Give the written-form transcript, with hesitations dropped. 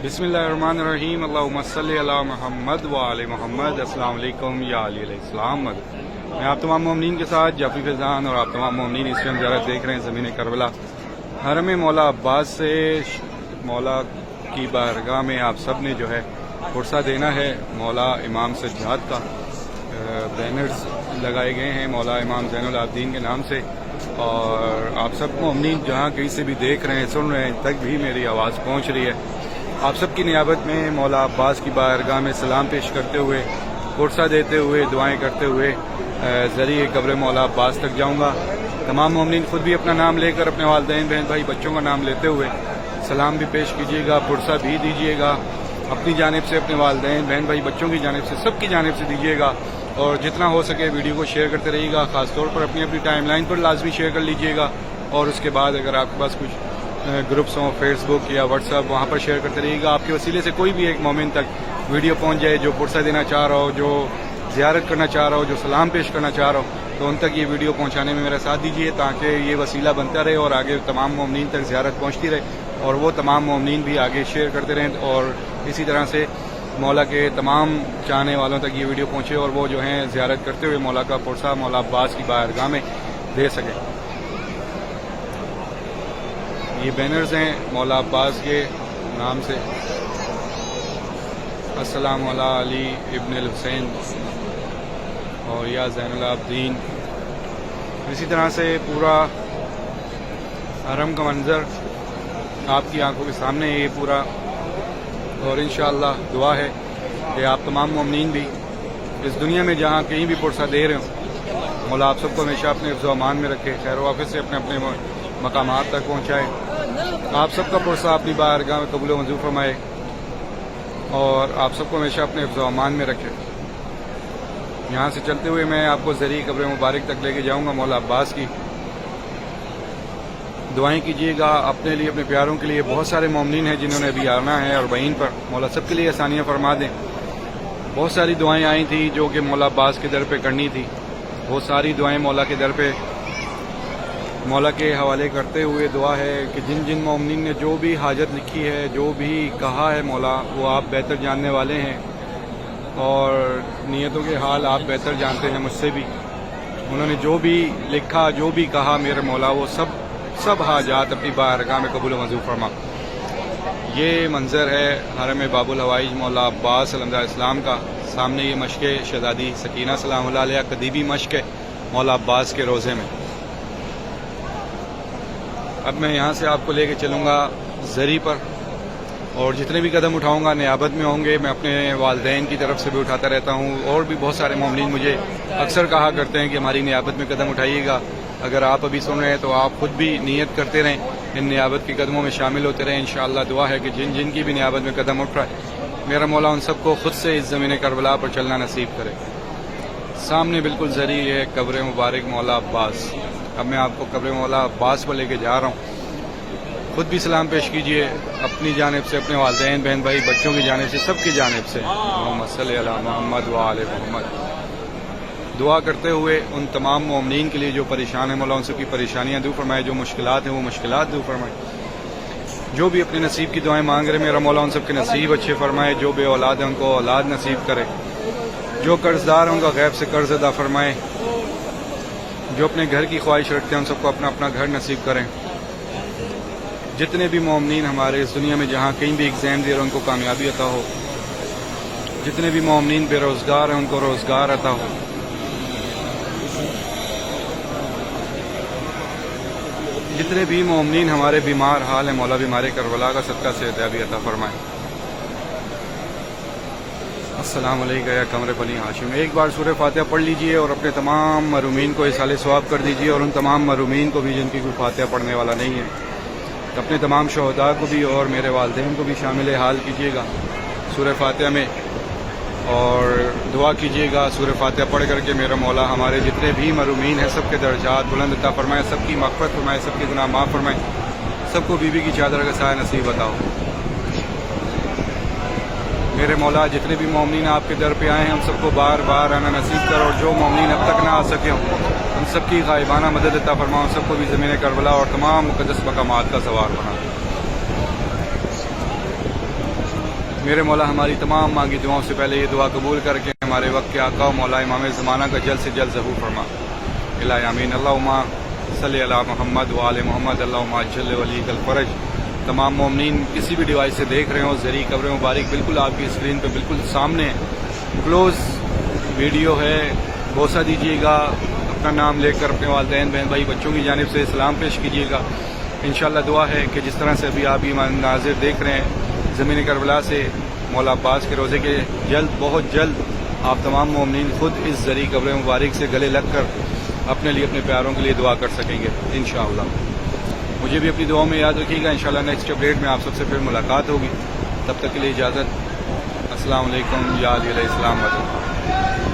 बिस्मिल्लाहिर्रहमानिर्रहीम अल्लाहुम्मा सल्ली अला मुहम्मद व आले मुहम्मद। अस्सलाम वालेकुम या अली अलैहिस्सलाम। मैं आप तमाम मोमिनीन के साथ जाफी फैज़ान और आप तमाम मोमिनीन इस टाइम ज़ियारत देख रहे हैं ज़मीन करबला। हरम मौला अब्बास से मौला की बारगाह में आप सब ने जो है पुरसा देना है। मौला इमाम सज्जाद का बैनर्स लगाए गए हैं मौला इमाम ज़ैनुल आबिदीन के नाम से, और आप सब मोमिनीन जहाँ कहीं से भी देख रहे हैं सुन रहे हैं तक भी मेरी आवाज़ पहुँच रही है। आप सब की नियाबत में मौला अब्बास की बारगाह में सलाम पेश करते हुए, पुरसा देते हुए, दुआएं करते हुए ज़रिए कब्र मौला अब्बास तक जाऊंगा। तमाम मोमिनीन खुद भी अपना नाम लेकर अपने वालिदैन बहन भाई बच्चों का नाम लेते हुए सलाम भी पेश कीजिएगा, पुरसा भी दीजिएगा। अपनी जानिब से, अपने वालिदैन बहन भाई बच्चों की जानिब से, सबकी जानिब से दीजिएगा। और जितना हो सके वीडियो को शेयर करते रहिएगा, ख़ासतौर पर अपनी अपनी टाइमलाइन पर लाजमी शेयर कर लीजिएगा। और उसके बाद अगर आपके पास कुछ ग्रुप्स हों फेसबुक या व्हाट्सएप, वहाँ पर शेयर करते रहिएगा। आपके वसीले से कोई भी एक मोमिन तक वीडियो पहुँच जाए जो पुरसा देना चाह रहा हो, जो ज़ियारत करना चाह रहा हो, जो सलाम पेश करना चाह रहा हो, तो उन तक ये वीडियो पहुँचाने में मेरा साथ दीजिए ताकि ये वसीला बनता रहे और आगे तमाम मोमिनीन तक ज़ियारत पहुँचती रहे और वो तमाम मोमिनीन भी आगे शेयर करते रहें और इसी तरह से मौला के तमाम चाहने वालों तक ये वीडियो पहुँचे और वो जो हैं ज़ियारत करते हुए मौला का पुरसा मौला अब्बास की बारगाह में दे सकें। ये बैनर्स हैं मौला अब्बास के नाम से, अस्सलाम अला अली इब्न हुसैन और या ज़ैनुल आबिदीन। इसी तरह से पूरा हरम का मंज़र आपकी आंखों के सामने है ये पूरा, और इंशाअल्लाह दुआ है कि आप तमाम मोमिनीन भी इस दुनिया में जहाँ कहीं भी पुरसा दे रहे हो, मौला आप सबको हमेशा अपने हिफ्ज़ व अमान में रखे, खैर वाफ़िस से अपने अपने मकामात तक पहुँचाए। आप सबका पुरसा अपनी बारगाह में कबूल व मंजूर फरमाए और आप सबको हमेशा अपने हिफ्ज़ व अमान में रखे। यहाँ से चलते हुए मैं आपको ज़रिए कब्र मुबारक तक लेके जाऊँगा मौला अब्बास की। दुआएं कीजिएगा अपने लिए, अपने प्यारों के लिए। बहुत सारे मोमिनीन हैं जिन्होंने अभी आना है और बहीन पर मौला सब के लिए आसानियाँ फरमा दें। बहुत सारी दुआएं आई थी जो कि मौला अब्बास के दर पे करनी थी। वो सारी दुआएं मौला के दर पे मौला के हवाले करते हुए दुआ है कि जिन जिन मोमिनीन ने जो भी हाजत लिखी है, जो भी कहा है मौला, वो आप बेहतर जानने वाले हैं और नीयतों के हाल आप बेहतर जानते हैं मुझसे भी। उन्होंने जो भी लिखा, जो भी कहा मेरे मौला, वो सब हाजात अपनी बारगाह में कबूल मंजूर फरमा। ये मंज़र है हरम बाबुल हवाइज मौला अब्बास सल्लल्लाहु का। सामने ये मश्क शहज़ादी सकीना सलामुल्लाह अलैहा कदीबी मश्क है मौला अब्बास के रोज़े में। अब मैं यहाँ से आपको लेके चलूँगा ज़री पर और जितने भी कदम उठाऊँगा नियाबत में होंगे। मैं अपने वालिदैन की तरफ से भी उठाता रहता हूँ और भी बहुत सारे मोमिनीन मुझे अक्सर कहा करते हैं कि हमारी नियाबत में कदम उठाइएगा। अगर आप अभी सुन रहे हैं तो आप खुद भी नीयत करते रहें, इन नियाबत के कदमों में शामिल होते रहें। इंशाअल्लाह दुआ है कि जिन जिन की भी नियाबत में कदम उठ रहा है मेरा मौला उन सबको खुद से इस ज़मीन करबला पर चलना नसीब करे। सामने बिल्कुल ज़री है कब्र मुबारक मौला अब्बास। अब मैं आपको कब्र मौला अब्बास पर लेके जा रहा हूँ। खुद भी सलाम पेश कीजिए अपनी जानिब से, अपने वालिदैन बहन भाई बच्चों की जानिब से, सबकी जानिब से। मोहम्मद सल्लल्लाहु अलैहि मोहम्मद व आले मोहम्मद। दुआ करते हुए उन तमाम मोमिनीन के लिए जो परेशान है मौला उन सबकी परेशानियाँ दूर फरमाए, जो मुश्किलात हैं वो मुश्किलात दूर फरमाए। जो भी अपने नसीब की दुआएं मांग रहे मेरा मौला उन सबके नसीब अच्छे फरमाए। जो बे औलाद है उनको औलाद नसीब करे। जो कर्जदार हैं उनका गैब से कर्ज अदा फरमाए। जो अपने घर की ख्वाहिश रखते हैं उन सबको अपना अपना घर नसीब करें। जितने भी मोमिनीन हमारे इस दुनिया में जहाँ कहीं भी एग्ज़ाम दे रहे हैं उनको कामयाबी अता हो। जितने भी मोमिनीन बेरोज़गार हैं उनको रोज़गार अता हो। जितने भी मोमिनीन हमारे बीमार हाल हैं मौला बीमारी करबला का सदका से सेहत अता फरमाए। अस्सलाम वालेकुम या कमर बनी हाशिम। एक बार सूरह फातिहा पढ़ लीजिए और अपने तमाम मरूमीन को इसाले सवाब कर दीजिए और उन तमाम मरूमीन को भी जिनकी कोई फातिहा पढ़ने वाला नहीं है, तो अपने तमाम शहदा को भी और मेरे वालिदैन को भी शामिल हाल कीजिएगा सूरह फातिहा में और दुआ कीजिएगा सूरह फातिहा पढ़ करके मेरा मौला हमारे जितने भी मरूमीन हैं सबके दर्जात बुलंद अता फरमाए, सबकी मग़फ़िरत फरमाए, सबके गुनाह माफ़ फरमाए, सबको बीबी की चादर का साया नसीब बताओ। मेरे मौला जितने भी मोमिनीन आपके दर पे आए हैं हम सबको बार बार आना नसीब कर, और जो मोमिनीन अब तक ना आ सके हों उन सबकी गायबाना मदद अता फरमाओ, सबको भी ज़मीन करबला और तमाम मुक़द्दस मकामात का सवार बना। میرے مولا ہماری تمام مانگی دعاؤں سے پہلے یہ دعا قبول کر کے ہمارے وقت کے آقا و مولا امام زمانہ کا جلد سے جلد ظہور فرما. الہی آمین. اللہم صلی علی محمد وآل محمد. اللہم اجل ولیک الفرج. تمام مومنین کسی بھی ڈیوائس سے دیکھ رہے ہوں، ذریع قبر مبارک بالکل آپ کی اسکرین پہ بالکل سامنے کلوز ویڈیو ہے. بوسہ دیجیے گا، اپنا نام لے کر اپنے والدین بہن بھائی بچوں کی جانب سے سلام پیش کیجیے گا. انشاءاللہ دعا ہے کہ جس طرح سے ابھی آپ یہ مناظر دیکھ رہے ہیں زمین کربلا سے مولا عباس کے روزے کے جلد بہت جلد آپ تمام مومنین خود اس ذریع قبر مبارک سے گلے لگ کر اپنے لیے اپنے پیاروں کے لیے دعا کر سکیں گے انشاءاللہ. مجھے بھی اپنی دعاؤں میں یاد رکھیے گا. انشاءاللہ نیکسٹ اپڈیٹ میں آپ سب سے پھر ملاقات ہوگی. تب تک کے لیے اجازت. السلام علیکم یا علیہ السلام.